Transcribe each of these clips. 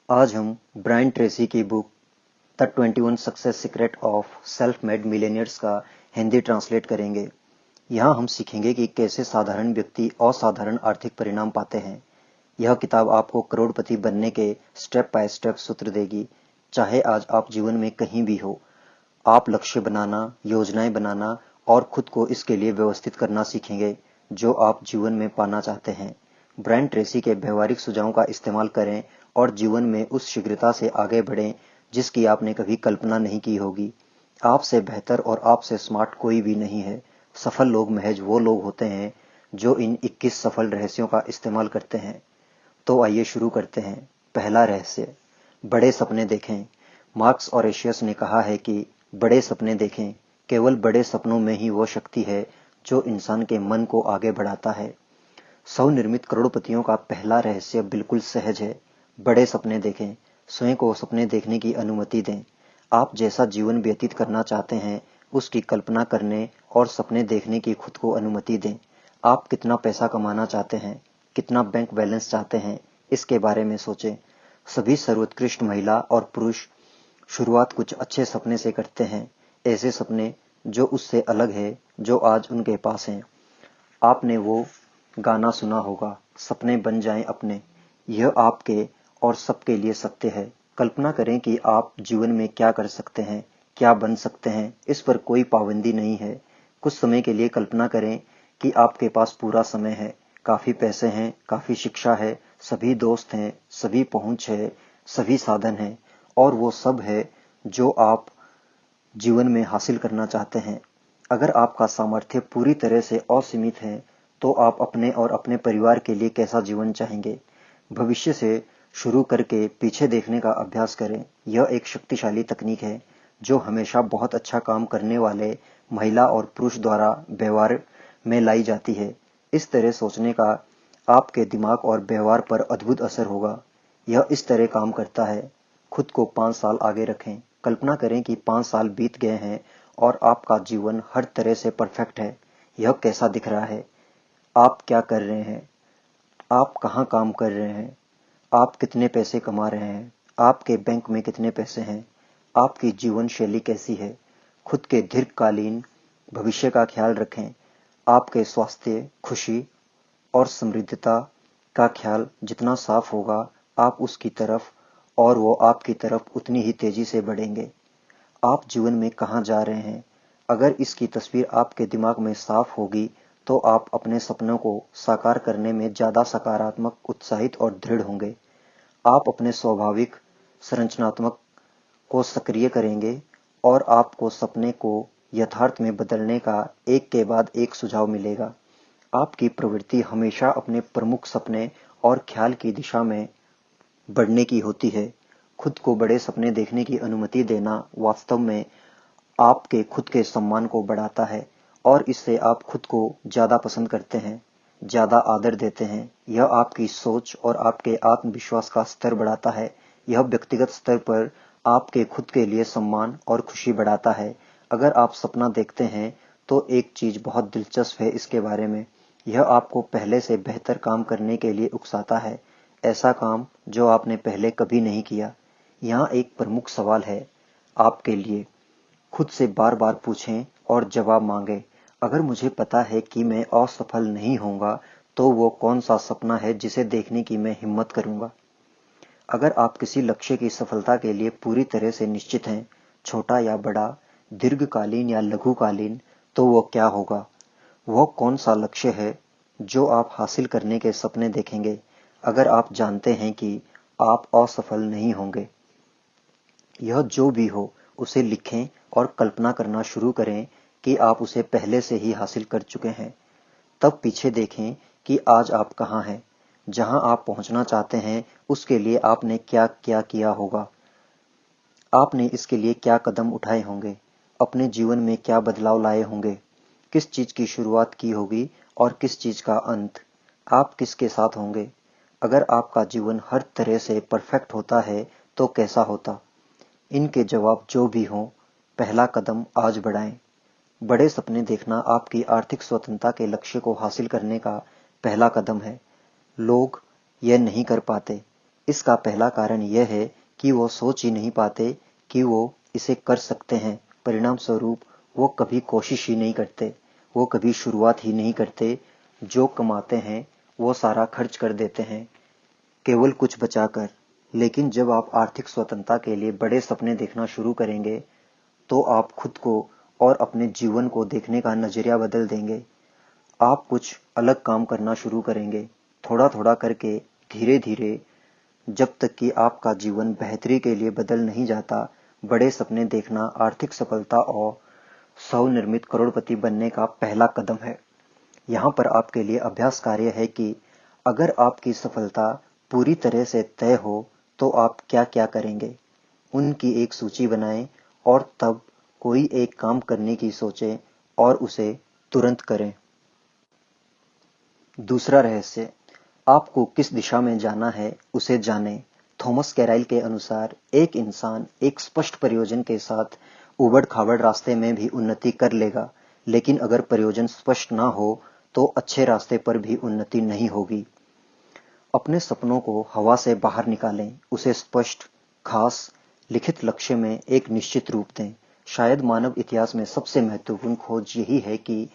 आज हम Brian Tracy की book the 21 success secret of self made millionaires का हिंदी ट्रांसलेट करेंगे। यहाँ हम सीखेंगे कि कैसे साधारण व्यक्ति असाधारण आर्थिक परिणाम पाते हैं। यह किताब आपको करोड़पति बनने के स्टेप बाय स्टेप सूत्र देगी, चाहे आज आप जीवन में कहीं भी हो। आप लक्ष्य बनाना, योजनाएं बनाना और खुद को इसके लिए व्यवस्थित करना सीखेंगे जो आप जीवन में पाना चाहते हैं। ब्रायन ट्रेसी के व्यवहारिक सुझावों का इस्तेमाल करें और जीवन में उस शीघ्रता से आगे बढ़ें जिसकी आपने कभी कल्पना नहीं की होगी। आपसे बेहतर और आपसे स्मार्ट कोई भी नहीं है। सफल लोग महज वो लोग होते हैं जो इन 21 सफल रहस्यों का इस्तेमाल करते हैं। तो आइए शुरू करते हैं। पहला रहस्य, बड़े सपने देखें। मार्क्स ऑरेशियस ने कहा है कि बड़े सपने देखें। केवल बड़े सपनों में ही वो शक्ति है जो इंसान के मन को आगे बढ़ाता है। स्वनिर्मित करोड़पतियों का पहला रहस्य बिल्कुल सहज है। बड़े सपने देखें। स्वयं को सपने देखने की अनुमति दें। आप जैसा जीवन व्यतीत करना चाहते हैं उसकी कल्पना करने और सपने देखने की खुद को अनुमति दें। आप कितना पैसा कमाना चाहते हैं, कितना बैंक बैलेंस चाहते हैं, इसके बारे में सोचें। सभी सर्वोत्कृष्ट महिला और पुरुष शुरुआत कुछ अच्छे सपने से करते हैं, ऐसे सपने जो उससे अलग है जो आज उनके पास हैं। आपने वो गाना सुना होगा, सपने बन जाएं अपने। यह आपके और सबके लिए सत्य है। कल्पना करें कि आप जीवन में क्या कर सकते हैं, क्या बन सकते हैं, इस पर कोई पाबंदी नहीं है। कुछ समय के लिए कल्पना करें कि आपके पास पूरा समय है, काफी पैसे हैं, काफी शिक्षा है, सभी दोस्त हैं, सभी पहुंच है, सभी साधन हैं और वो सब है जो आप जीवन में हासिल करना चाहते हैं। अगर आपका सामर्थ्य पूरी तरह से असीमित है तो आप अपने और अपने परिवार के लिए कैसा जीवन चाहेंगे? भविष्य से शुरू करके पीछे देखने का अभ्यास करें। यह एक शक्तिशाली तकनीक है जो हमेशा बहुत अच्छा काम करने वाले महिला और पुरुष द्वारा व्यवहार में लाई जाती है। इस तरह सोचने का आपके दिमाग और व्यवहार पर अद्भुत असर होगा। यह इस तरह काम करता है। खुद को 5 साल आगे रखें। कल्पना करें कि 5 साल बीत गए हैं और आपका जीवन हर तरह से परफेक्ट है। यह कैसा दिख रहा है? आप क्या कर रहे हैं? आप कहाँ काम कर रहे हैं? आप कितने पैसे कमा रहे हैं? आपके बैंक में कितने पैसे हैं? आपकी जीवन शैली कैसी है? खुद के दीर्घकालीन भविष्य का ख्याल रखें। आपके स्वास्थ्य, खुशी और समृद्धता का ख्याल जितना साफ होगा, आप उसकी तरफ और वो आपकी तरफ उतनी ही तेजी से बढ़ेंगे। आप जीवन में कहाँ जा रहे हैं? अगर इसकी तस्वीर आपके दिमाग में साफ होगी तो आप अपने सपनों को साकार करने में ज्यादा सकारात्मक, उत्साहित और दृढ़ होंगे। आप अपने स्वाभाविक संरचनात्मक को सक्रिय करेंगे और आपको सपने को यथार्थ में बदलने का एक के बाद एक सुझाव मिलेगा। आपकी प्रवृत्ति हमेशा अपने प्रमुख सपने और ख्याल की दिशा में बढ़ने की होती है। खुद को बड़े सपने देखने की अनुमति देना वास्तव में आपके खुद के सम्मान को बढ़ाता है और इससे आप खुद को ज्यादा पसंद करते हैं, ज्यादा आदर देते हैं। यह आपकी सोच और आपके आत्मविश्वास का स्तर बढ़ाता है। यह व्यक्तिगत स्तर पर आपके खुद के लिए सम्मान और खुशी बढ़ाता है। अगर आप सपना देखते हैं तो एक चीज बहुत दिलचस्प है इसके बारे में। यह आपको पहले से बेहतर काम करने के लिए उकसाता है, ऐसा काम जो आपने पहले कभी नहीं किया। यहाँ एक प्रमुख सवाल है आपके लिए। खुद से बार बार पूछें और जवाब मांगें। अगर मुझे पता है कि मैं असफल नहीं होऊंगा तो वो कौन सा सपना है जिसे देखने की मैं हिम्मत करूंगा? अगर आप किसी लक्ष्य की सफलता के लिए पूरी तरह से निश्चित हैं, छोटा या बड़ा, दीर्घकालीन या लघुकालीन, तो वो क्या होगा? वह कौन सा लक्ष्य है जो आप हासिल करने के सपने देखेंगे अगर आप जानते हैं कि आप असफल नहीं होंगे? यह जो भी हो उसे लिखें और कल्पना करना शुरू करें कि आप उसे पहले से ही हासिल कर चुके हैं। तब पीछे देखें कि आज आप कहाँ हैं। जहां आप पहुंचना चाहते हैं उसके लिए आपने क्या क्या किया होगा। आपने इसके लिए क्या कदम उठाए होंगे, अपने जीवन में क्या बदलाव लाए होंगे, किस चीज की शुरुआत की होगी और किस चीज का अंत। आप किसके साथ होंगे? अगर आपका जीवन हर तरह से परफेक्ट होता है तो कैसा होता? इनके जवाब जो भी हों, पहला कदम आज बढ़ाएं। बड़े सपने देखना आपकी आर्थिक स्वतंत्रता के लक्ष्य को हासिल करने का पहला कदम है। लोग यह नहीं कर पाते इसका पहला कारण यह है कि वो सोच ही नहीं पाते कि वो इसे कर सकते हैं। परिणाम स्वरूप वो कभी कोशिश ही नहीं करते, वो कभी शुरुआत ही नहीं करते। जो कमाते हैं वो सारा खर्च कर देते हैं, केवल कुछ बचाकर। लेकिन जब आप आर्थिक स्वतंत्रता के लिए बड़े सपने देखना शुरू करेंगे, तो आप खुद को और अपने जीवन को देखने का नजरिया बदल देंगे। आप कुछ अलग काम करना शुरू करेंगे, थोड़ा थोड़ा करके, धीरे धीरे, जब तक कि आपका जीवन बेहतरी के लिए बदल नहीं जाता। बड़े सपने देखना आर्थिक सफलता और स्वनिर्मित करोड़पति बनने का पहला कदम है। यहाँ पर आपके लिए अभ्यास कार्य है कि अगर आपकी सफलता पूरी तरह से तय हो तो आप क्या क्या करेंगे। उनकी एक सूची बनाएं और तब कोई एक काम करने की सोचें और उसे तुरंत करें। दूसरा रहस्य, आपको किस दिशा में जाना है उसे जानें। थॉमस कैराइल के अनुसार एक इंसान एक स्पष्ट प्रयोजन के साथ उबड़-खाबड़ रास्ते में भी उन्नति कर लेगा, लेकिन अगर प्रयोजन स्पष्ट ना हो तो अच्छे रास्ते पर भी उन्नति नहीं होगी। अपने सपनों को हवा से बाहर निकालें, उसे स्पष्ट, खास, लिखित लक्ष्य में एक निश्चित रूप दें। शायद मानव इतिहास में सबसे महत्वपूर्ण खोज यही है कि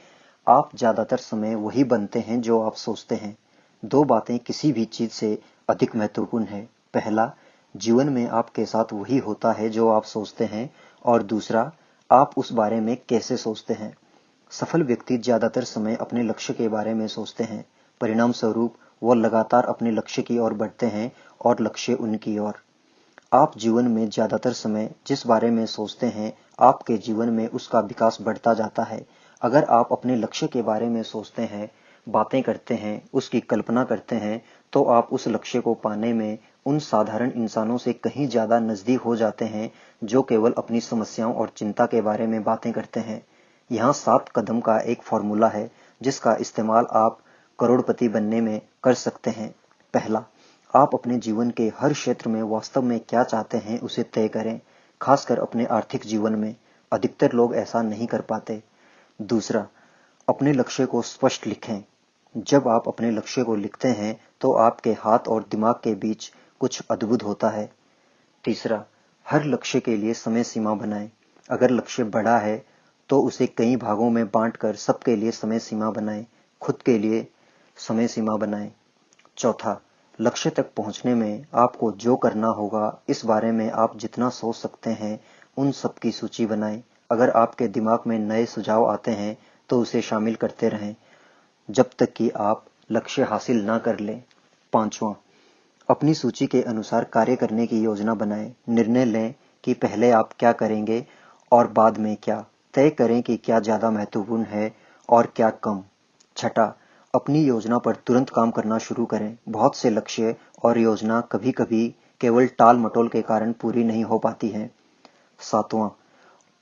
आप ज्यादातर समय वही बनते हैं जो आप सोचते हैं। दो बातें किसी भी चीज से अधिक महत्वपूर्ण है। पहला, जीवन में आपके साथ वही होता है जो आप सोचते हैं, और दूसरा, आप उस बारे में कैसे सोचते हैं। सफल व्यक्ति ज्यादातर समय अपने लक्ष्य के बारे में सोचते हैं। परिणाम स्वरूप वो लगातार अपने लक्ष्य की ओर बढ़ते हैं और लक्ष्य उनकी ओर। आप जीवन में ज्यादातर समय जिस बारे में सोचते हैं, आपके जीवन में उसका विकास बढ़ता जाता है। अगर आप अपने लक्ष्य के बारे में सोचते हैं, बातें करते हैं, उसकी कल्पना करते हैं, तो आप उस लक्ष्य को पाने में उन साधारण इंसानों से कहीं ज्यादा नजदीक हो जाते हैं जो केवल अपनी समस्याओं और चिंता के बारे में बातें करते हैं। यहाँ 7 कदम का एक फॉर्मूला है जिसका इस्तेमाल आप करोड़पति बनने में कर सकते हैं। पहला, आप अपने जीवन के हर क्षेत्र में वास्तव में क्या चाहते हैं उसे तय करें, खासकर अपने आर्थिक जीवन में। अधिकतर लोग ऐसा नहीं कर पाते। दूसरा, अपने लक्ष्य को स्पष्ट लिखें। जब आप अपने लक्ष्य को लिखते हैं तो आपके हाथ और दिमाग के बीच कुछ अद्भुत होता है। तीसरा, हर लक्ष्य के लिए समय सीमा बनाएं। अगर लक्ष्य बड़ा है तो उसे कई भागों में बांटकर सबके लिए समय सीमा बनाएं। खुद के लिए समय सीमा बनाएं। चौथा, लक्ष्य तक पहुंचने में आपको जो करना होगा, इस बारे में आप जितना सोच सकते हैं, उन सब की सूची बनाएं। अगर आपके दिमाग में नए सुझाव आते हैं तो उसे शामिल करते रहें जब तक कि आप लक्ष्य हासिल ना कर लें। पांचवा, अपनी सूची के अनुसार कार्य करने की योजना बनाएं। निर्णय लें कि पहले आप क्या करेंगे और बाद में क्या। तय करें कि क्या ज्यादा महत्वपूर्ण है और क्या कम। छठा, अपनी योजना पर तुरंत काम करना शुरू करें। बहुत से लक्ष्य और योजना कभी-कभी केवल टाल-मटोल के कारण पूरी नहीं हो पाती हैं। सातवां,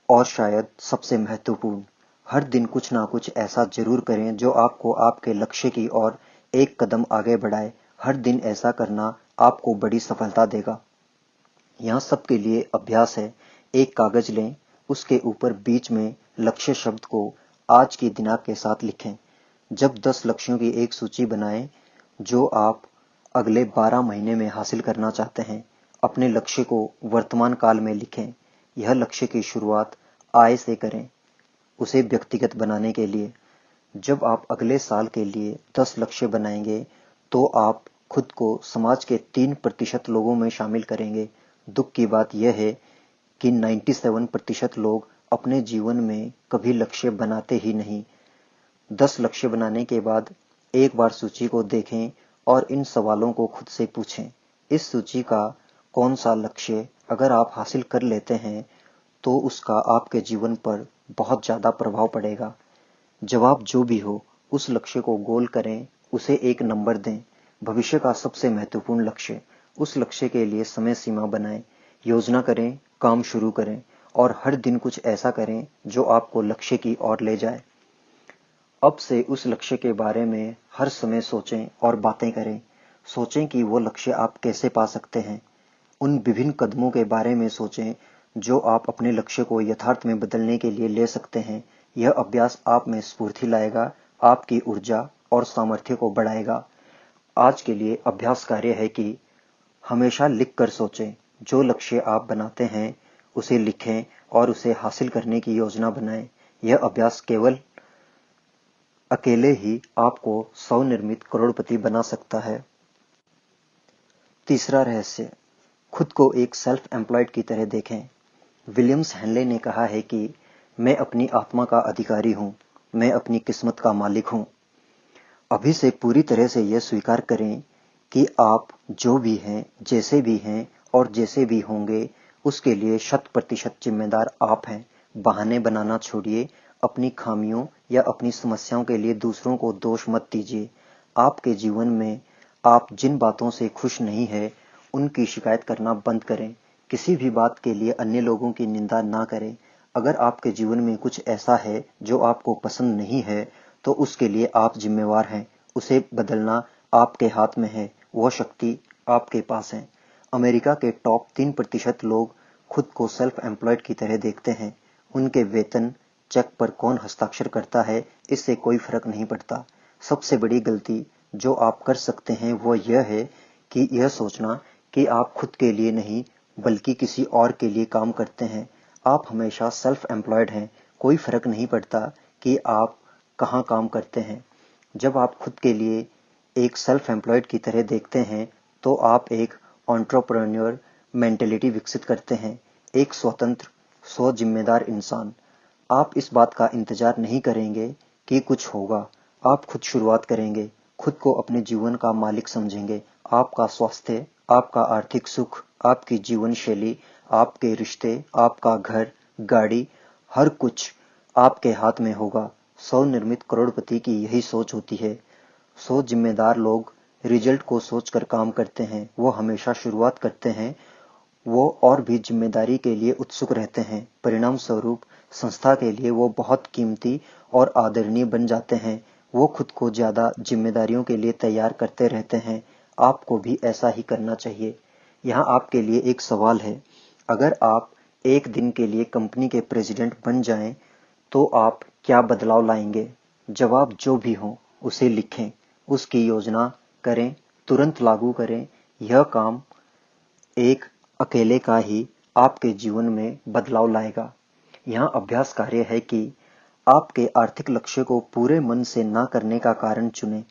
और शायद सबसे महत्वपूर्ण, हर दिन कुछ ना कुछ ऐसा जरूर करें जो आपको आपके लक्ष्य की ओर एक कदम आगे बढ़ाए। हर दिन ऐसा करना आपको बड़ी सफलता देगा। यहाँ सबके लिए अभ्यास है। एक कागज लें, उसके ऊपर बीच में लक्ष्य शब्द को आज की दिनांक के साथ लिखें। जब 10 लक्ष्यों की एक सूची बनाएं जो आप अगले 12 महीने में हासिल करना चाहते हैं। अपने लक्ष्य को वर्तमान काल में लिखें। यह लक्ष्य की शुरुआत आय से करें, उसे व्यक्तिगत बनाने के लिए। जब आप अगले साल के लिए 10 लक्ष्य बनाएंगे तो आप खुद को समाज के 3% लोगों में शामिल करेंगे। दुख की बात यह है कि 97% लोग अपने जीवन में कभी लक्ष्य बनाते ही नहीं। 10 लक्ष्य बनाने के बाद एक बार सूची को देखें और इन सवालों को खुद से पूछें। इस सूची का कौन सा लक्ष्य अगर आप हासिल कर लेते हैं तो उसका आपके जीवन पर बहुत ज्यादा प्रभाव पड़ेगा। जवाब जो भी हो, उस लक्ष्य को गोल करें, उसे एक नंबर दें। भविष्य का सबसे महत्वपूर्ण लक्ष्य, उस लक्ष्य के लिए समय सीमा बनाएं, योजना करें, काम शुरू करें और हर दिन कुछ ऐसा करें जो आपको लक्ष्य की ओर ले जाए। अब से उस लक्ष्य के बारे में हर समय सोचें और बातें करें। सोचें कि वो लक्ष्य आप कैसे पा सकते हैं। उन विभिन्न कदमों के बारे में सोचें जो आप अपने लक्ष्य को यथार्थ में बदलने के लिए ले सकते हैं। यह अभ्यास आप में स्फूर्ति लाएगा, आपकी ऊर्जा और सामर्थ्य को बढ़ाएगा। आज के लिए अभ्यास कार्य है कि हमेशा लिख कर सोचें। जो लक्ष्य आप बनाते हैं उसे लिखें और उसे हासिल करने की योजना बनाएं। यह अभ्यास केवल अकेले ही आपको स्वनिर्मित करोड़पति बना सकता है। तीसरा रहस्य, खुद को एक सेल्फ एम्प्लॉयड की तरह देखें। विलियम्स हेनले ने कहा है कि मैं अपनी आत्मा का अधिकारी हूं, मैं अपनी किस्मत का मालिक हूं। अभी से पूरी तरह से यह स्वीकार करें कि आप जो भी हैं, जैसे भी हैं और जैसे भी होंगे, उसके लिए 100% जिम्मेदार आप हैं। बहाने बनाना छोड़िए। अपनी खामियों या अपनी समस्याओं के लिए दूसरों को दोष मत दीजिए। आपके जीवन में आप जिन बातों से खुश नहीं है, उनकी शिकायत करना बंद करें। किसी भी बात के लिए अन्य लोगों की निंदा ना करें। अगर आपके जीवन में कुछ ऐसा है जो आपको पसंद नहीं है, तो उसके लिए आप जिम्मेवार हैं। उसे बदलना आपके हाथ में है। वह शक्ति आपके पास है। अमेरिका के टॉप 3% लोग खुद को सेल्फ एम्प्लॉयड की तरह देखते हैं। उनके वेतन चेक पर कौन हस्ताक्षर करता है, इससे कोई फर्क नहीं पड़ता। सबसे बड़ी गलती जो आप कर सकते हैं वह यह है कि यह सोचना कि आप खुद के लिए नहीं बल्कि किसी और के लिए काम करते हैं। आप हमेशा सेल्फ एम्प्लॉयड हैं। कोई फर्क नहीं पड़ता कि आप कहाँ काम करते हैं। जब आप खुद के लिए एक सेल्फ एम्प्लॉयड की तरह देखते हैं तो आप एक एंटरप्रेन्योर मेंटेलिटी विकसित करते हैं, एक स्वतंत्र, स्व जिम्मेदार इंसान। आप इस बात का इंतजार नहीं करेंगे कि कुछ होगा। आप खुद शुरुआत करेंगे, खुद को अपने जीवन का मालिक समझेंगे। आपका स्वास्थ्य, आपका आर्थिक सुख, आपकी जीवन शैली, आपके रिश्ते, आपका घर, गाड़ी, हर कुछ आपके हाथ में होगा। स्वनिर्मित करोड़पति की यही सोच होती है। सो जिम्मेदार लोग रिजल्ट को सोचकर काम करते हैं। वो हमेशा शुरुआत करते हैं। वो और भी जिम्मेदारी के लिए उत्सुक रहते हैं। परिणाम स्वरूप संस्था के लिए वो बहुत कीमती और आदरणीय बन जाते हैं। वो खुद को ज्यादा जिम्मेदारियों के लिए तैयार करते रहते हैं। आपको भी ऐसा ही करना चाहिए। यहाँ आपके लिए एक सवाल है। अगर आप एक दिन के लिए कंपनी के प्रेसिडेंट बन जाएं, तो आप क्या बदलाव लाएंगे? जवाब जो भी हो उसे लिखें, उसकी योजना करें, तुरंत लागू करें। यह काम एक अकेले का ही आपके जीवन में बदलाव लाएगा। यहाँ अभ्यास कार्य है कि आपके आर्थिक लक्ष्य को पूरे मन से ना करने का कारण चुनें।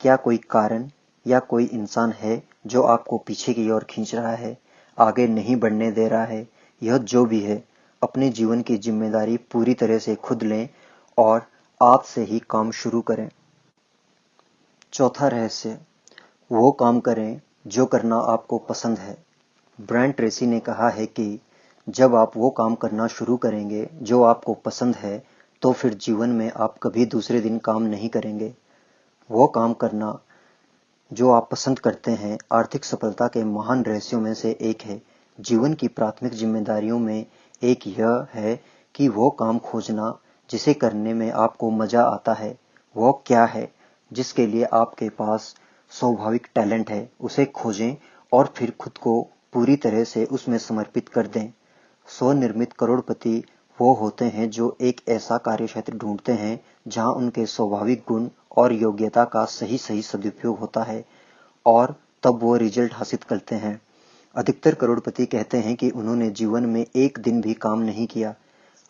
क्या कोई कारण या कोई इंसान है जो आपको पीछे की ओर खींच रहा है, आगे नहीं बढ़ने दे रहा है? यह जो भी है, अपने जीवन की जिम्मेदारी पूरी तरह से खुद लें और आज से ही काम शुरू करें। चौथा रहस्य, वो काम करें जो करना आपको पसंद है। ब्रायन ट्रेसी ने कहा है कि जब आप वो काम करना शुरू करेंगे जो आपको पसंद है, तो फिर जीवन में आप कभी दूसरे दिन काम नहीं करेंगे। वो काम करना जो आप पसंद करते हैं आर्थिक सफलता के महान रहस्यों में से एक है। जीवन की प्राथमिक जिम्मेदारियों में एक यह है कि वो काम खोजना जिसे करने में आपको मजा आता है। वो क्या है जिसके लिए आपके पास स्वाभाविक टैलेंट है, उसे खोजें और फिर खुद को पूरी तरह से उसमें समर्पित कर दें। स्वनिर्मित करोड़पति वो होते हैं जो एक ऐसा कार्यक्षेत्र ढूंढते हैं जहां उनके स्वाभाविक गुण और योग्यता का सही सही सदुपयोग होता है और तब वो रिजल्ट हासिल करते हैं। अधिकतर करोड़पति कहते हैं कि उन्होंने जीवन में एक दिन भी काम नहीं किया।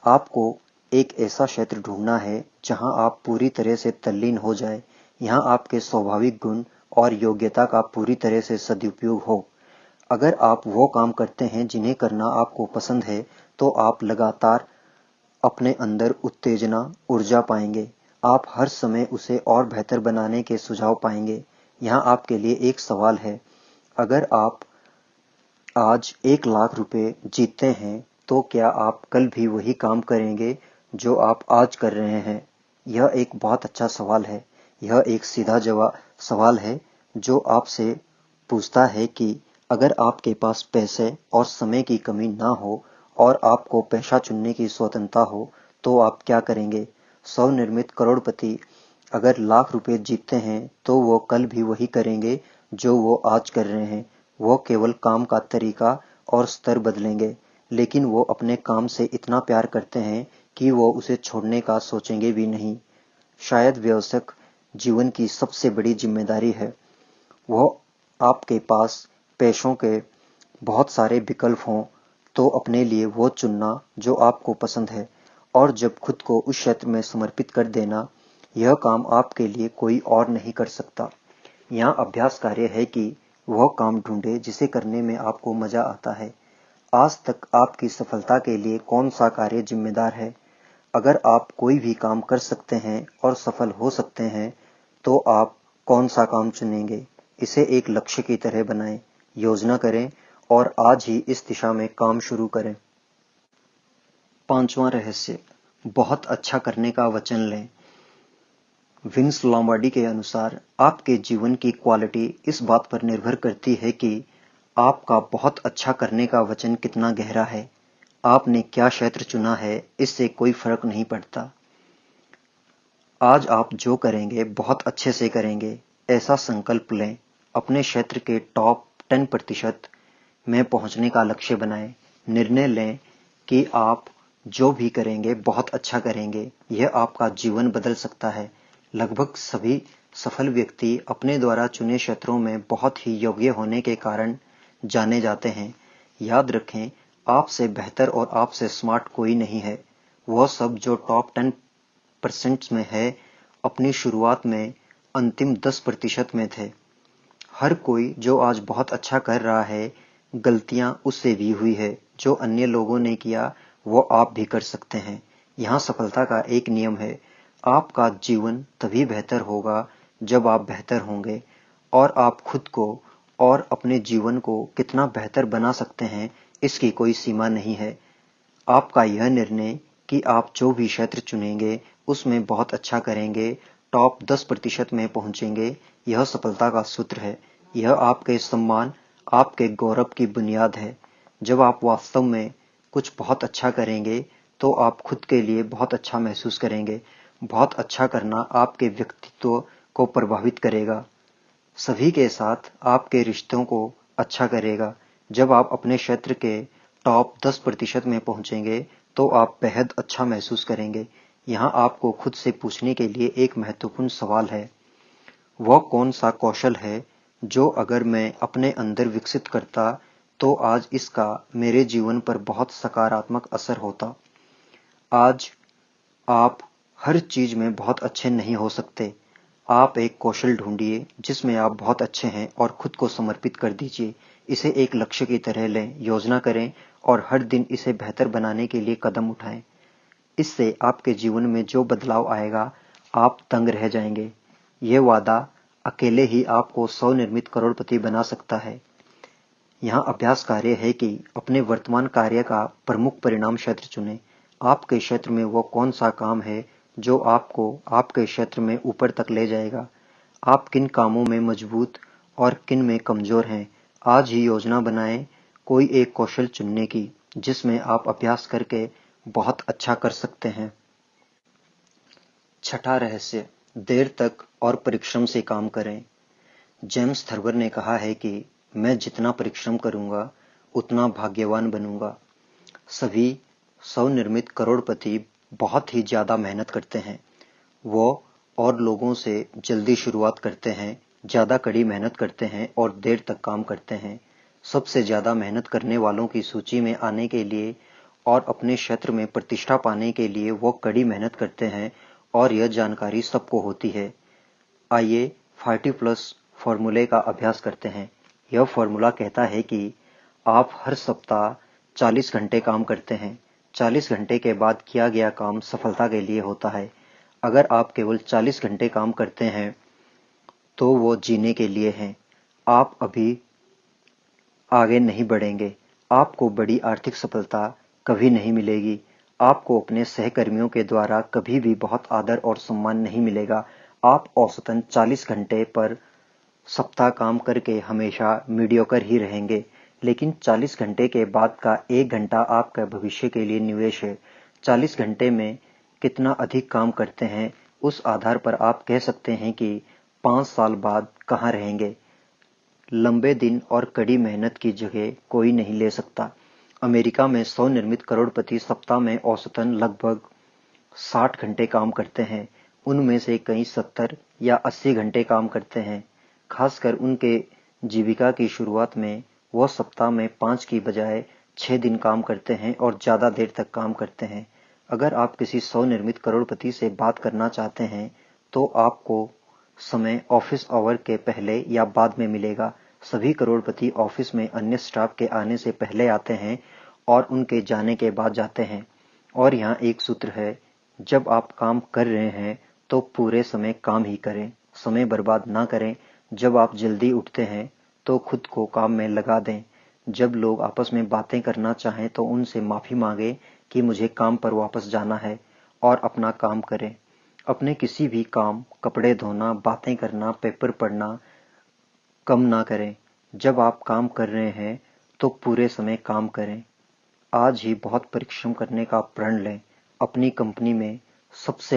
आपको एक ऐसा क्षेत्र ढूंढना है जहां आप पूरी तरह से तल्लीन हो जाए, यहाँ आपके स्वाभाविक गुण और योग्यता का पूरी तरह से सदुपयोग हो। अगर आप वो काम करते हैं जिन्हें करना आपको पसंद है, तो आप लगातार अपने अंदर उत्तेजना, ऊर्जा पाएंगे। आप हर समय उसे और बेहतर बनाने के सुझाव पाएंगे। यहाँ आपके लिए एक सवाल है। अगर आप आज 1,00,000 रुपए जीतते हैं, तो क्या आप कल भी वही काम करेंगे जो आप आज कर रहे हैं? यह एक बहुत अच्छा सवाल है। यह एक सीधा जवाब सवाल है जो आपसे पूछता है कि अगर आपके पास पैसे और समय की कमी ना हो और आपको पेशा चुनने की स्वतंत्रता हो, तो आप क्या करेंगे? स्वनिर्मित करोड़पति अगर लाख रुपए जीतते हैं, तो वो कल भी वही करेंगे जो वो आज कर रहे हैं। वो केवल काम का तरीका और स्तर बदलेंगे, लेकिन वो अपने काम से इतना प्यार करते हैं कि वो उसे छोड़ने का सोचेंगे भी नहीं। शायद व्यावसायिक जीवन की सबसे बड़ी जिम्मेदारी है। वो आपके पास पेशों के बहुत सारे विकल्प हों तो अपने लिए वो चुनना जो आपको पसंद है और जब खुद को उस क्षेत्र में समर्पित कर देना, यह काम आपके लिए कोई और नहीं कर सकता। यहाँ अभ्यास कार्य है कि वह काम ढूंढे जिसे करने में आपको मजा आता है। आज तक आपकी सफलता के लिए कौन सा कार्य जिम्मेदार है? अगर आप कोई भी काम कर सकते हैं और सफल हो सकते हैं, तो आप कौन सा काम चुनेंगे? इसे एक लक्ष्य की तरह बनाएं, योजना करें और आज ही इस दिशा में काम शुरू करें। 5वां रहस्य, बहुत अच्छा करने का वचन लें। विंस लोम्बार्डी के अनुसार आपके जीवन की क्वालिटी इस बात पर निर्भर करती है कि आपका बहुत अच्छा करने का वचन कितना गहरा है। आपने क्या क्षेत्र चुना है, इससे कोई फर्क नहीं पड़ता। आज आप जो करेंगे बहुत अच्छे से करेंगे, ऐसा संकल्प लें। अपने क्षेत्र के टॉप 10% में पहुंचने का लक्ष्य बनाएं। निर्णय लें कि आप जो भी करेंगे बहुत अच्छा करेंगे। यह आपका जीवन बदल सकता है। लगभग सभी सफल व्यक्ति अपने द्वारा चुने क्षेत्रों में बहुत ही योग्य होने के कारण जाने जाते हैं। याद रखें, आपसे बेहतर और आपसे स्मार्ट कोई नहीं है। वह सब जो टॉप 10% में है, अपनी शुरुआत में अंतिम 10% में थे। हर कोई जो आज बहुत अच्छा कर रहा है, गलतियां उससे भी हुई है। जो अन्य लोगों ने किया, वो आप भी कर सकते हैं। यहाँ सफलता का एक नियम है, आपका जीवन तभी बेहतर होगा जब आप बेहतर होंगे और आप खुद को और अपने जीवन को कितना बेहतर बना सकते हैं, इसकी कोई सीमा नहीं है। आपका यह निर्णय कि आप जो भी क्षेत्र चुनेंगे उसमें बहुत अच्छा करेंगे, टॉप 10% में पहुंचेंगे, यह सफलता का सूत्र है। यह आपके सम्मान, आपके गौरव की बुनियाद है। जब आप वास्तव में कुछ बहुत अच्छा करेंगे तो आप खुद के लिए बहुत अच्छा महसूस करेंगे। बहुत अच्छा करना आपके व्यक्तित्व को प्रभावित करेगा, सभी के साथ आपके रिश्तों को अच्छा करेगा। जब आप अपने क्षेत्र के टॉप 10% में पहुंचेंगे तो आप बेहद अच्छा महसूस करेंगे। यहाँ आपको खुद से पूछने के लिए एक महत्वपूर्ण सवाल है, वह कौन सा कौशल है जो अगर मैं अपने अंदर विकसित करता तो आज इसका मेरे जीवन पर बहुत सकारात्मक असर होता। आज आप हर चीज में बहुत अच्छे नहीं हो सकते। आप एक कौशल ढूंढिए जिसमें आप बहुत अच्छे हैं और खुद को समर्पित कर दीजिए। इसे एक लक्ष्य की तरह लें, योजना करें और हर दिन इसे बेहतर बनाने के लिए कदम उठाएं। इससे आपके जीवन में जो बदलाव आएगा, आप दंग रह जाएंगे। यह वादा अकेले ही आपको स्वनिर्मित करोड़पति बना सकता है। यहाँ अभ्यास कार्य है कि अपने वर्तमान कार्य का प्रमुख परिणाम क्षेत्र चुनें। आपके क्षेत्र में वो कौन सा काम है जो आपको आपके क्षेत्र में ऊपर तक ले जाएगा। आप किन कामों में मजबूत और किन में कमजोर हैं। आज ही योजना बनाएं कोई एक कौशल चुनने की जिसमें आप अभ्यास करके बहुत अच्छा कर सकते हैं। 6वां रहस्य, देर तक और परिश्रम से काम करें। जेम्स थर्बर ने कहा है कि मैं जितना परिश्रम करूंगा उतना भाग्यवान बनूंगा। सभी स्वनिर्मित करोड़पति बहुत ही ज्यादा मेहनत करते हैं। वो और लोगों से जल्दी शुरुआत करते हैं, ज्यादा कड़ी मेहनत करते हैं और देर तक काम करते हैं। सबसे ज्यादा मेहनत करने वालों की सूची में आने के लिए और अपने क्षेत्र में प्रतिष्ठा पाने के लिए वो कड़ी मेहनत करते हैं और यह जानकारी सबको होती है। आइए 40+ फॉर्मूले का अभ्यास करते हैं। यह फॉर्मूला कहता है कि आप हर सप्ताह 40 घंटे काम करते हैं। 40 घंटे के बाद किया गया काम सफलता के लिए होता है। अगर आप केवल 40 घंटे काम करते हैं तो वो जीने के लिए हैं। आप अभी आगे नहीं बढ़ेंगे। आपको बड़ी आर्थिक सफलता कभी नहीं मिलेगी। आपको अपने सहकर्मियों के द्वारा कभी भी बहुत आदर और सम्मान नहीं मिलेगा। आप औसतन 40 घंटे पर सप्ताह काम करके हमेशा मीडियोकर ही रहेंगे। लेकिन 40 घंटे के बाद का 1 घंटा आपका भविष्य के लिए निवेश है। 40 घंटे में कितना अधिक काम करते हैं, उस आधार पर आप कह सकते हैं कि 5 साल बाद कहाँ रहेंगे। लंबे दिन और कड़ी मेहनत की जगह कोई नहीं ले सकता। अमेरिका में स्वनिर्मित करोड़पति सप्ताह में औसतन लगभग 60 घंटे काम करते हैं। उनमें से कई 70 या 80 घंटे काम करते हैं। खासकर उनके जीविका की शुरुआत में वह सप्ताह में 5 की बजाय 6 दिन काम करते हैं और ज़्यादा देर तक काम करते हैं। अगर आप किसी स्वनिर्मित करोड़पति से बात करना चाहते हैं तो आपको समय ऑफिस आवर के पहले या बाद में मिलेगा। सभी करोड़पति ऑफिस में अन्य स्टाफ के आने से पहले आते हैं और उनके जाने के बाद जाते हैं। और यहाँ एक सूत्र है, जब आप काम कर रहे हैं तो पूरे समय काम ही करें, समय बर्बाद ना करें। जब आप जल्दी उठते हैं तो खुद को काम में लगा दें। जब लोग आपस में बातें करना चाहें तो उनसे माफ़ी मांगें कि मुझे काम पर वापस जाना है और अपना काम करें। अपने किसी भी काम, कपड़े धोना, बातें करना, पेपर पढ़ना कम ना करें। जब आप काम कर रहे हैं तो पूरे समय काम करें। आज ही बहुत परिश्रम करने का प्रण लें। अपनी कंपनी में सबसे